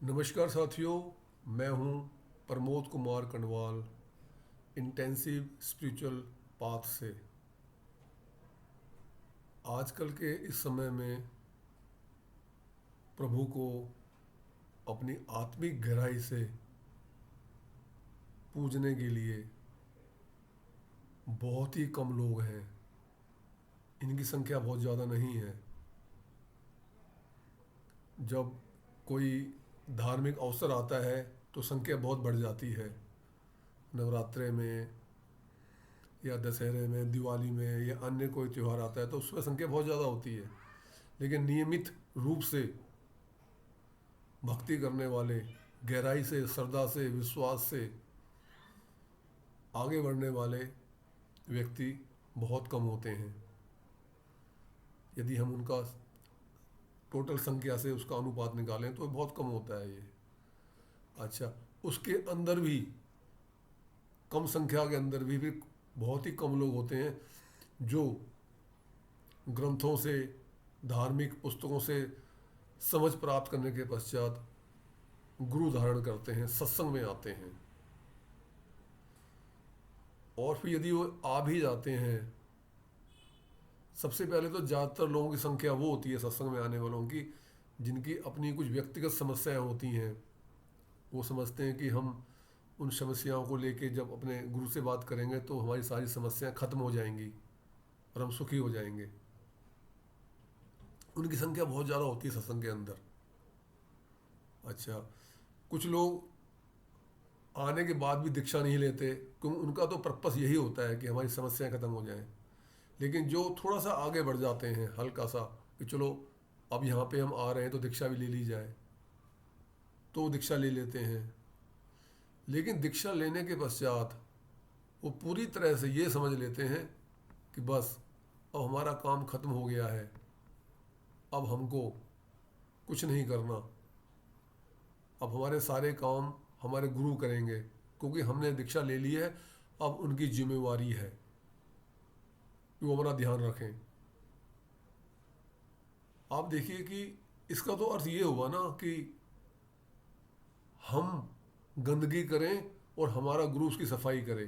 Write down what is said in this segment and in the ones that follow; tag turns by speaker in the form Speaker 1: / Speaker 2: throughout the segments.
Speaker 1: नमस्कार साथियों। मैं हूं Pramod Kumar Kanwal, intensive spiritual path से। आजकल के इस समय में प्रभु को अपनी आत्मिक गहराई से पूजने के लिए बहुत ही कम लोग हैं। इनकी संख्या बहुत ज़्यादा नहीं है। जब कोई धार्मिक अवसर आता है तो संख्या बहुत बढ़ जाती है। नवरात्रे में या दशहरे में, दिवाली में या अन्य कोई त्यौहार आता है तो उसमें संख्या बहुत ज़्यादा होती है। लेकिन नियमित रूप से भक्ति करने वाले, गहराई से, श्रद्धा से, विश्वास से आगे बढ़ने वाले व्यक्ति बहुत कम होते हैं। यदि हम उनका टोटल संख्या से उसका अनुपात निकालें तो बहुत कम होता है ये। अच्छा, उसके अंदर भी, कम संख्या के अंदर भी बहुत ही कम लोग होते हैं जो ग्रंथों से, धार्मिक पुस्तकों से समझ प्राप्त करने के पश्चात गुरु धारण करते हैं, सत्संग में आते हैं। और फिर यदि वो आ भी जाते हैं, सबसे पहले तो ज़्यादातर लोगों की संख्या वो होती है सत्संग में आने वालों की जिनकी अपनी कुछ व्यक्तिगत समस्याएं होती हैं। वो समझते हैं कि हम उन समस्याओं को लेके जब अपने गुरु से बात करेंगे तो हमारी सारी समस्याएं खत्म हो जाएंगी और हम सुखी हो जाएंगे। उनकी संख्या बहुत ज़्यादा होती है सत्संग के अंदर। अच्छा, कुछ लोग आने के बाद भी दीक्षा नहीं लेते क्योंकि उनका तो पर्पस यही होता है कि हमारी समस्याएं खत्म हो जाएं। लेकिन जो थोड़ा सा आगे बढ़ जाते हैं, हल्का सा, कि चलो अब यहाँ पे हम आ रहे हैं तो दीक्षा भी ले ली जाए, तो वो दीक्षा ले लेते हैं। लेकिन दीक्षा लेने के पश्चात वो पूरी तरह से ये समझ लेते हैं कि बस अब हमारा काम खत्म हो गया है, अब हमको कुछ नहीं करना, अब हमारे सारे काम हमारे गुरु करेंगे क्योंकि हमने दीक्षा ले ली है। अब उनकी जिम्मेवारी है कि वो हमारा ध्यान रखें। आप देखिए कि इसका तो अर्थ ये हुआ ना कि हम गंदगी करें और हमारा गुरु उसकी सफाई करे।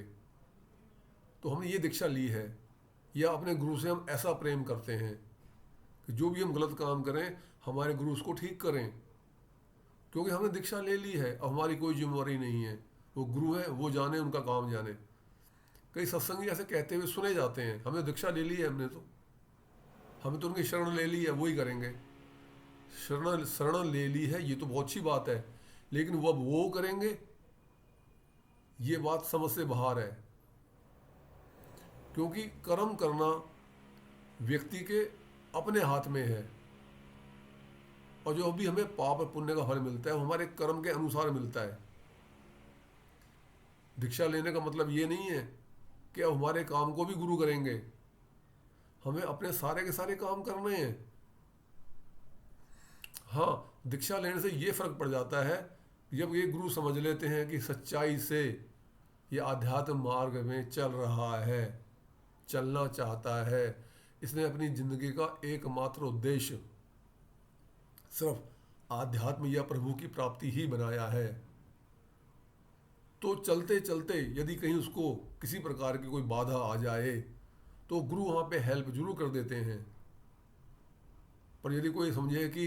Speaker 1: तो हमने ये दीक्षा ली है, या अपने गुरु से हम ऐसा प्रेम करते हैं कि जो भी हम गलत काम करें हमारे गुरु उसको ठीक करें, क्योंकि हमने दीक्षा ले ली है। अब हमारी कोई जिम्मेवारी नहीं है, वो गुरु है, वो जाने, उनका काम जाने। कई सत्संगी ऐसे कहते हुए सुने जाते हैं, हमने दीक्षा ले ली है, हमें तो उनकी शरण ले ली है, वो ही करेंगे। शरण शरण ले ली है ये तो बहुत अच्छी बात है, लेकिन वो अब वो करेंगे, ये बात समझ से बाहर है। क्योंकि कर्म करना व्यक्ति के अपने हाथ में है, और जो भी हमें पाप और पुण्य का फल मिलता है वो हमारे कर्म के अनुसार मिलता है। दीक्षा लेने का मतलब ये नहीं है कि अब हमारे काम को भी गुरु करेंगे। हमें अपने सारे के सारे काम करने हैं। हाँ, दीक्षा लेने से ये फर्क पड़ जाता है जब ये गुरु समझ लेते हैं कि सच्चाई से ये आध्यात्म मार्ग में चल रहा है, चलना चाहता है, इसने अपनी जिंदगी का एकमात्र उद्देश्य सिर्फ आध्यात्म या प्रभु की प्राप्ति ही बनाया है। तो चलते चलते यदि कहीं उसको किसी प्रकार की कोई बाधा आ जाए तो गुरु वहाँ पे हेल्प जरूर कर देते हैं। पर यदि कोई समझे कि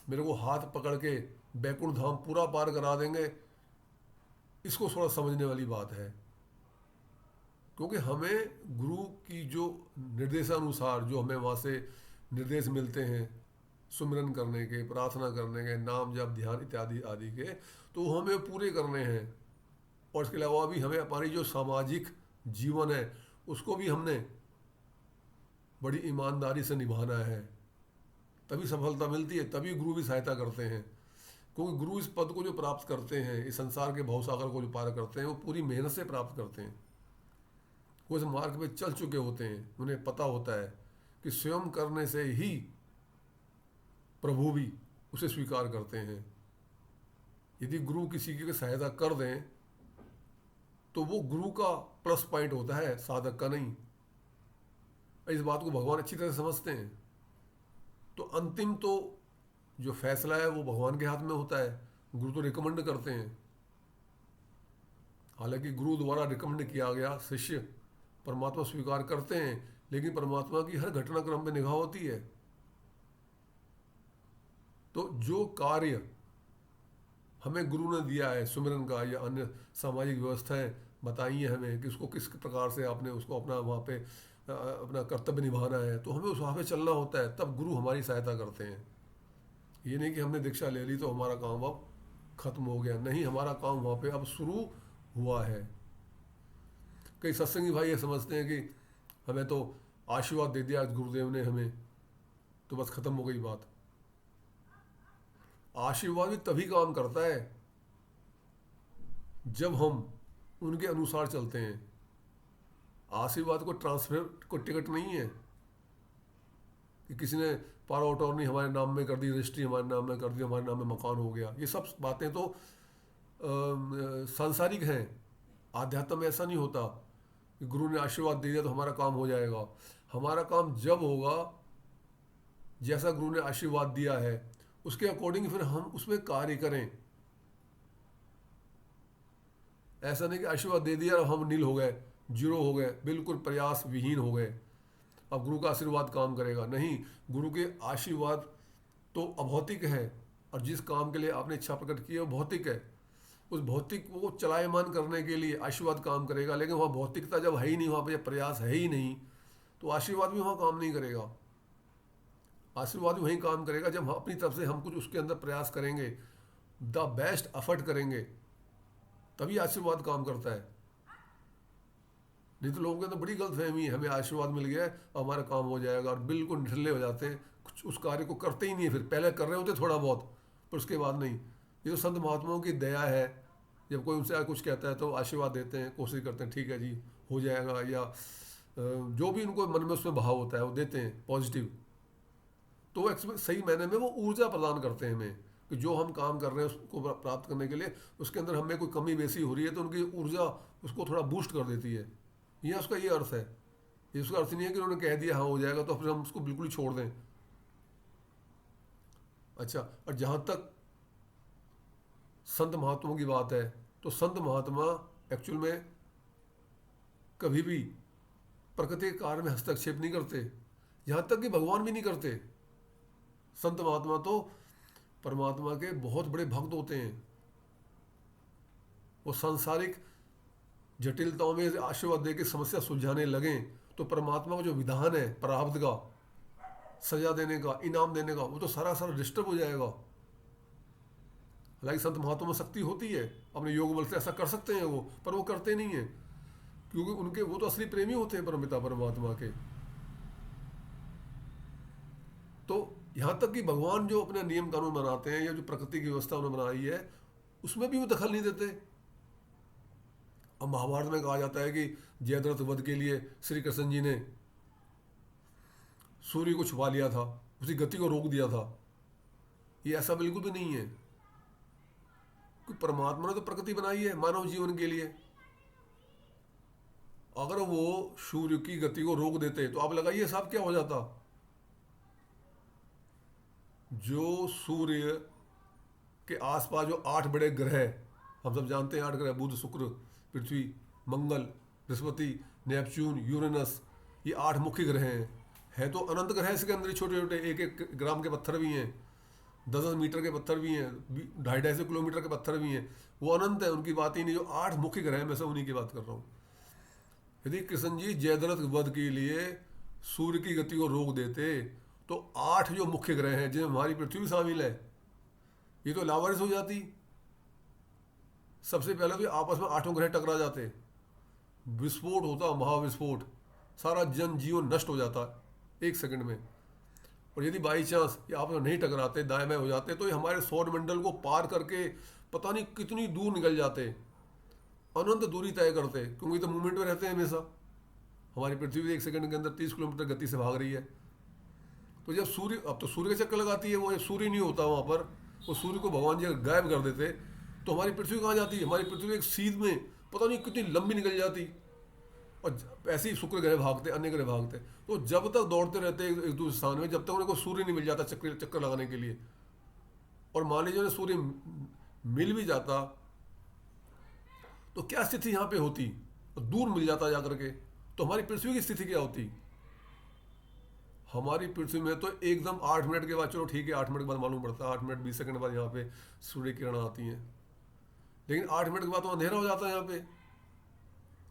Speaker 1: मेरे को हाथ पकड़ के बैकुंठ धाम पूरा पार करा देंगे, इसको थोड़ा समझने वाली बात है। क्योंकि हमें गुरु की जो निर्देशानुसार जो हमें वहाँ से निर्देश मिलते हैं सुमिरन करने के, प्रार्थना करने के, नाम जप ध्यान इत्यादि आदि के, तो वो हमें पूरे करने हैं। और इसके अलावा भी हमें हमारी जो सामाजिक जीवन है उसको भी हमने बड़ी ईमानदारी से निभाना है, तभी सफलता मिलती है, तभी गुरु भी सहायता करते हैं। क्योंकि गुरु इस पद को जो प्राप्त करते हैं, इस संसार के भवसागर को जो पार करते हैं, वो पूरी मेहनत से प्राप्त करते हैं। वो इस मार्ग पे चल चुके होते हैं, उन्हें पता होता है कि स्वयं करने से ही प्रभु भी उसे स्वीकार करते हैं। यदि गुरु किसी की सहायता कर दें तो वो गुरु का प्लस पॉइंट होता है, साधक का नहीं। इस बात को भगवान अच्छी तरह समझते हैं। तो अंतिम तो जो फैसला है वो भगवान के हाथ में होता है। गुरु तो रिकमेंड करते हैं, हालांकि गुरु द्वारा रिकमेंड किया गया शिष्य परमात्मा स्वीकार करते हैं, लेकिन परमात्मा की हर घटनाक्रम में निगाह होती है। तो जो कार्य हमें गुरु ने दिया है सुमिरन का या अन्य सामाजिक व्यवस्थाएं बताई हैं हमें कि उसको किस प्रकार से आपने उसको अपना वहाँ पे अपना कर्तव्य निभाना है, तो हमें उस वहाँ पे चलना होता है, तब गुरु हमारी सहायता करते हैं। ये नहीं कि हमने दीक्षा ले ली तो हमारा काम अब खत्म हो गया, नहीं, हमारा काम वहाँ पे अब शुरू हुआ है। कई सत्संगी भाई ये समझते हैं कि हमें तो आशीर्वाद दे दिया गुरुदेव ने हमें, तो बस खत्म हो गई बात। आशीर्वाद भी तभी काम करता है जब हम उनके अनुसार चलते हैं। आशीर्वाद को ट्रांसफर को टिकट नहीं है कि किसी ने पावर अटॉर्नी हमारे नाम में कर दी, रजिस्ट्री हमारे नाम में कर दी, हमारे नाम में मकान हो गया। ये सब बातें तो सांसारिक हैं। आध्यात्म में ऐसा नहीं होता कि गुरु ने आशीर्वाद दे दिया तो हमारा काम हो जाएगा। हमारा काम जब होगा जैसा गुरु ने आशीर्वाद दिया है उसके अकॉर्डिंग फिर हम उसमें कार्य करें। ऐसा नहीं कि आशीर्वाद दे दिया और हम नील हो गए, जीरो हो गए, बिल्कुल प्रयास विहीन हो गए, अब गुरु का आशीर्वाद काम करेगा। नहीं, गुरु के आशीर्वाद तो अभौतिक है, और जिस काम के लिए आपने इच्छा प्रकट की है वो भौतिक है। उस भौतिक को चलायमान करने के लिए आशीर्वाद काम करेगा, लेकिन वहाँ भौतिकता जब है ही नहीं, वहाँ पर जब प्रयास है ही नहीं, तो आशीर्वाद भी वहाँ काम नहीं करेगा। आशीर्वाद भी वहीं काम करेगा जब हम अपनी तरफ से हम कुछ उसके अंदर प्रयास करेंगे, द बेस्ट एफर्ट करेंगे, तभी आशीर्वाद काम करता है। नहीं तो लोगों के अंदर बड़ी गलतफहमी है, हमें आशीर्वाद मिल गया है और हमारा काम हो जाएगा, और बिल्कुल निठल्ले हो जाते हैं, कुछ उस कार्य को करते ही नहीं है। फिर पहले कर रहे होते थोड़ा बहुत, पर उसके बाद नहीं। ये तो संत महात्माओं की दया है, जब कोई उनसे कुछ कहता है तो आशीर्वाद देते हैं, कोशिश करते हैं ठीक है जी हो जाएगा, या जो भी उनको मन में उसमें भाव होता है वो देते हैं पॉजिटिव। तो वो सही मायने में वो ऊर्जा प्रदान करते हैं हमें कि जो हम काम कर रहे हैं उसको प्राप्त करने के लिए उसके अंदर हमें कोई कमी बेसी हो रही है तो उनकी ऊर्जा उसको थोड़ा बूस्ट कर देती है। यह उसका ये अर्थ है। ये उसका अर्थ नहीं है कि उन्होंने कह दिया हाँ हो जाएगा तो फिर हम उसको बिल्कुल ही छोड़ दें। अच्छा, और जहाँ तक संत महात्माओं की बात है, तो संत महात्मा एक्चुअल में कभी भी प्रकृति के कार्य में हस्तक्षेप नहीं करते, यहाँ तक कि भगवान भी नहीं करते। संत महात्मा तो परमात्मा के बहुत बड़े भक्त होते हैं। वो सांसारिक जटिलताओं में आशीर्वाद दे के समस्या सुलझाने लगें तो परमात्मा का जो विधान है प्रारब्ध का, सजा देने का, इनाम देने का, वो तो सारा डिस्टर्ब हो जाएगा। हालांकि संत महात्मा में शक्ति होती है, अपने योग बल से ऐसा कर सकते हैं वो, पर वो करते नहीं है, क्योंकि उनके वो तो असली प्रेमी होते हैं परमपिता परमात्मा के। तो यहाँ तक कि भगवान जो अपने नियम कानून बनाते हैं या जो प्रकृति की व्यवस्था उन्होंने बनाई है उसमें भी वो दखल नहीं देते। अब महाभारत में कहा जाता है कि जयद्रथ वध के लिए श्री कृष्ण जी ने सूर्य को छुपा लिया था, उसकी गति को रोक दिया था। ये ऐसा बिल्कुल भी नहीं है, क्योंकि परमात्मा ने तो प्रकृति बनाई है मानव जीवन के लिए। अगर वो सूर्य की गति को रोक देते तो आप लगाइए साहब क्या हो जाता। जो सूर्य के आसपास जो 8 बड़े ग्रह, हम सब जानते हैं 8 ग्रह, बुध, शुक्र, पृथ्वी, मंगल, बृहस्पति, नेपच्यून, यूरेनस, ये 8 मुख्य ग्रह हैं। है तो अनंत ग्रह इसके अंदर, छोटे छोटे 1-1 ग्राम के पत्थर भी हैं, 10-10 मीटर के पत्थर भी हैं, 250 किलोमीटर के पत्थर भी हैं, वो अनंत है, उनकी बात ही नहीं। जो 8 मुख्य ग्रह में से उन्हीं की बात कर रहा हूँ। यदि कृष्ण जी जयद्रथ वध के लिए सूर्य की गति को रोक देते तो 8 जो मुख्य ग्रह हैं जिनमें हमारी पृथ्वी शामिल है, ये तो लावारिस हो जाती। सबसे पहले तो आपस में 8 ग्रह टकरा जाते, विस्फोट होता, महाविस्फोट, सारा जन जीवन नष्ट हो जाता 1 सेकंड में। और यदि बाई चांस ये आपस में नहीं टकराते, दाएं बाएं हो जाते, तो ये हमारे सौर मंडल को पार करके पता नहीं कितनी दूर निकल जाते, अनंत दूरी तय करते, क्योंकि तो मूवमेंट में रहते हैं हमेशा। हमारी पृथ्वी 1 सेकंड के अंदर 30 किलोमीटर गति से भाग रही है। तो जब सूर्य, अब तो सूर्य का चक्कर लगाती है वो, जब सूर्य नहीं होता वहाँ पर, वो सूर्य को भगवान जी अगर गायब कर देते तो हमारी पृथ्वी कहाँ जाती है। हमारी पृथ्वी एक सीध में पता नहीं कितनी लंबी निकल जाती, और ऐसे ही शुक्र ग्रह भागते, अन्य ग्रह भागते। तो जब तक दौड़ते रहते एक दूसरे स्थान में, जब तक उनको सूर्य नहीं मिल जाता चक्कर लगाने के लिए। और मान लीजिए उन्हें सूर्य मिल भी जाता तो क्या स्थिति यहाँ पे होती, और दूर मिल जाता जाकर के तो हमारी पृथ्वी की स्थिति क्या होती। हमारी पृथ्वी में तो एकदम 8 मिनट के बाद, चलो ठीक है 8 मिनट के बाद मालूम पड़ता है, 8 मिनट 20 सेकंड बाद यहाँ पे सूर्य किरण आती हैं, लेकिन 8 मिनट के बाद तो अंधेरा हो जाता है यहाँ पे।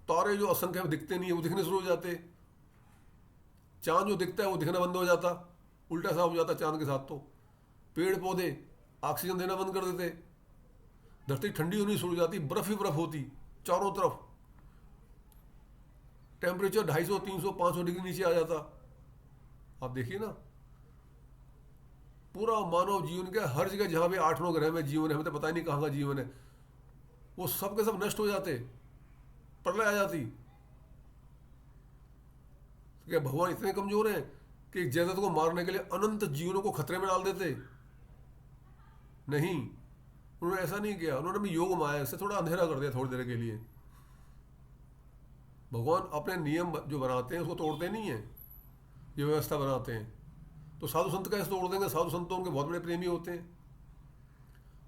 Speaker 1: तारे जो असंख्य में दिखते नहीं है वो दिखने शुरू हो जाते, चांद जो दिखता है वो दिखना बंद हो जाता, उल्टा सा हो जाता चांद के साथ। तो पेड़ पौधे ऑक्सीजन देना बंद कर देते, धरती ठंडी होनी शुरू हो जाती, बर्फ ही बर्फ होती चारों तरफ, टेम्परेचर 250, 300, 500 डिग्री नीचे आ जाता। आप देखिए ना, पूरा मानव जीवन का हर जगह जहाँ पे 8-9 ग्रह में जीवन है, हमें तो पता ही नहीं कहाँ का जीवन है, वो सब के सब नष्ट हो जाते, प्रलय आ जाती। तो क्या भगवान इतने कमजोर हैं कि जगत को मारने के लिए अनंत जीवनों को खतरे में डाल देते? नहीं, उन्होंने ऐसा नहीं किया। उन्होंने भी योग माया से थोड़ा अंधेरा कर दिया थोड़ी देर के लिए। भगवान अपने नियम जो बनाते हैं उसको तोड़ते नहीं है, ये व्यवस्था बनाते हैं। तो साधु संत कैसे तोड़ देंगे? साधु संत तो उनके बहुत बड़े प्रेमी होते हैं।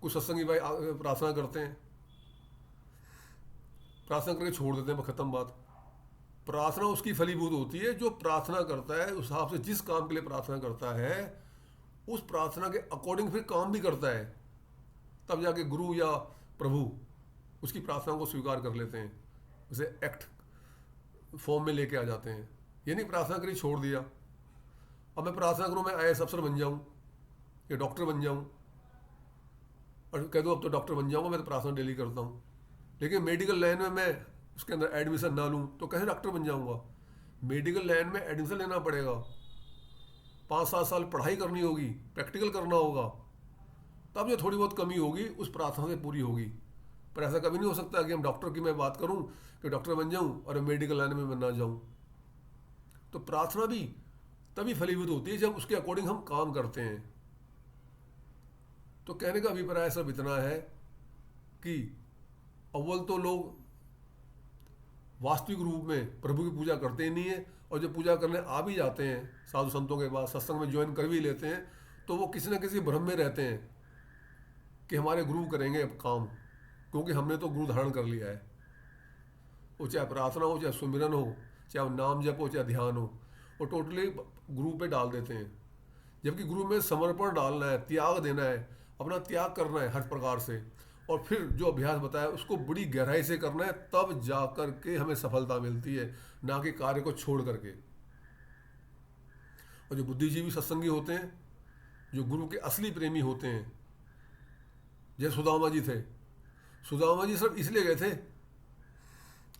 Speaker 1: कुछ सत्संगी भाई प्रार्थना करते हैं, प्रार्थना करके छोड़ देते हैं, खत्म बात। प्रार्थना उसकी फलीभूत होती है जो प्रार्थना करता है, उस हिसाब से जिस काम के लिए प्रार्थना करता है उस प्रार्थना के अकॉर्डिंग फिर काम भी करता है, तब जाके गुरु या प्रभु उसकी प्रार्थना को स्वीकार कर लेते हैं, उसे एक्ट फॉर्म में लेके आ जाते हैं। ये नहीं प्रार्थना करी छोड़ दिया, अब मैं प्रार्थना करूँ मैं IAS अफसर बन जाऊँ या डॉक्टर बन जाऊँ, और कह दो अब तो डॉक्टर बन जाऊँगा, मैं तो प्रार्थना डेली करता हूँ, लेकिन मेडिकल लाइन में मैं उसके अंदर एडमिशन ना लूँ तो कैसे डॉक्टर बन जाऊँगा? मेडिकल लाइन में एडमिशन लेना पड़ेगा, 5-7 साल पढ़ाई करनी होगी, प्रैक्टिकल करना होगा, तब जो थोड़ी बहुत कमी होगी उस प्रार्थना से पूरी होगी। पर ऐसा कभी नहीं हो सकता कि हम डॉक्टर की मैं बात करूं कि डॉक्टर बन जाऊं और मेडिकल लाइन में मैं ना जाऊं। तो प्रार्थना भी तभी फलीभूत होती है जब उसके अकॉर्डिंग हम काम करते हैं। तो कहने का अभिप्राय सब इतना है कि अव्वल तो लोग वास्तविक रूप में प्रभु की पूजा करते ही नहीं है, और जब पूजा करने आ भी जाते हैं साधु संतों के बाद, सत्संग में ज्वाइन कर भी लेते हैं, तो वो किसी न किसी भ्रम में रहते हैं कि हमारे गुरु करेंगे अब काम, क्योंकि हमने तो गुरु धारण कर लिया है। वो चाहे प्रार्थना हो, चाहे सुमिरन हो, चाहे वो नाम जप हो, चाहे ध्यान हो, वो टोटली गुरु पे डाल देते हैं। जबकि गुरु में समर्पण डालना है, त्याग देना है, अपना त्याग करना है हर प्रकार से, और फिर जो अभ्यास बताया उसको बड़ी गहराई से करना है, तब जा कर के हमें सफलता मिलती है, ना कि कार्य को छोड़ करके। और जो बुद्धिजीवी सत्संगी होते हैं, जो गुरु के असली प्रेमी होते हैं, जैसे सुदामा जी थे, सुदामा जी सिर्फ इसलिए गए थे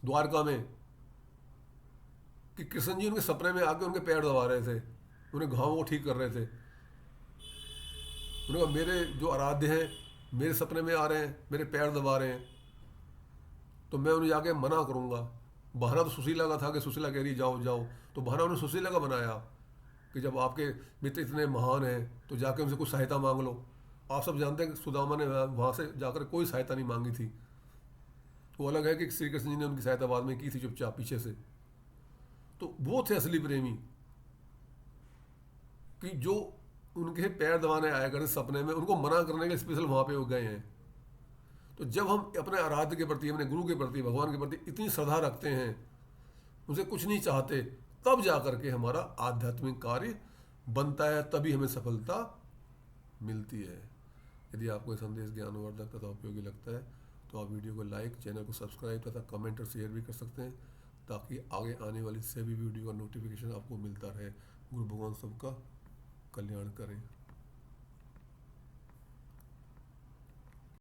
Speaker 1: द्वारका में कि कृष्ण जी उनके सपने में आके उनके पैर दबा रहे थे, उन्हें घाव को ठीक कर रहे थे। उन्होंने कहा मेरे जो आराध्य हैं मेरे सपने में आ रहे हैं, मेरे पैर दबा रहे हैं, तो मैं उन्हें जाके मना करूँगा। बहाना तो सुशीला का था कि सुशीला कह रही जाओ जाओ, तो बहाना उन्होंने सुशीला का बनाया कि जब आपके मित्र इतने महान हैं तो जाके उनसे कुछ सहायता मांग लो। आप सब जानते हैं कि सुदामा ने वहाँ से जाकर कोई सहायता नहीं मांगी थी। वो अलग है कि श्री कृष्ण जी ने उनकी सहायता बाद में की थी चुपचाप पीछे से। तो वो थे असली प्रेमी, कि जो उनके पैर दबाने आया करते सपने में, उनको मना करने के स्पेशल वहाँ पे हो गए हैं। तो जब हम अपने आराध्य के प्रति, अपने गुरु के प्रति, भगवान के प्रति इतनी श्रद्धा रखते हैं, उनसे कुछ नहीं चाहते, तब जा करके हमारा आध्यात्मिक कार्य बनता है, तभी हमें सफलता मिलती है। यदि आपको ये संदेश ज्ञानवर्धक तथा उपयोगी लगता है तो आप वीडियो को लाइक, चैनल को सब्सक्राइब तथा कमेंट और शेयर भी कर सकते हैं, ताकि आगे आने वाली सभी वीडियो का नोटिफिकेशन आपको मिलता रहे। गुरु भगवान सबका कल्याण करें।